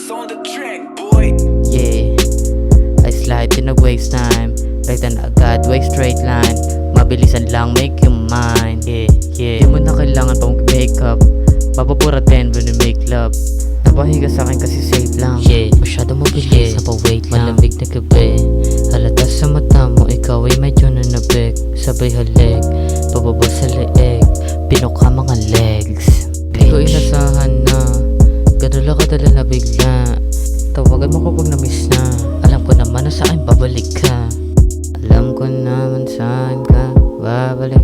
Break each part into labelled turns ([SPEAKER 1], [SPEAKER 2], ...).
[SPEAKER 1] Alex on the track, boy.
[SPEAKER 2] Yeah, I slide in a waste time. Right na agad, way straight line. Mabilisan lang, make you mine. Yeah, di mo na kailangan pang makeup. Mapapuratin when you make love. Napahiga sa'kin kasi safe lang. Yeah, masyado mabilis, napawait lang. Malamig na gabi, halata sa mata mo, ikaw ay medyo nanabik. Sabay halik, pababa sa leeg, pinuka mga legs. Di ko inasahan na ganun lang kadala na bigla. Tawagan mo kapag na-miss na. Alam ko naman na sa'kin babalik ka. Alam ko naman saan ka babalik.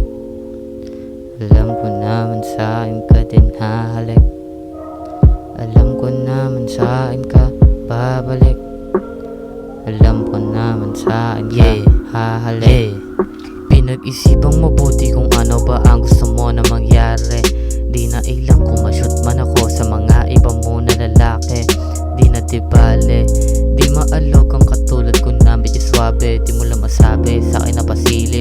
[SPEAKER 2] Alam ko naman saan ka din hahalik. Alam ko naman saan ka babalik. Alam ko naman saan ka hahalik. Pinag-isipang mabuti kung ano ba ang gusto mo na mangyari. Di na ilang kung ma-shoot man ako sa mga iba mo na lalaki. Di na tibale, di maalok ang katulad ko na medyo swabe. Di mo lang masabi, sa akin na pasili.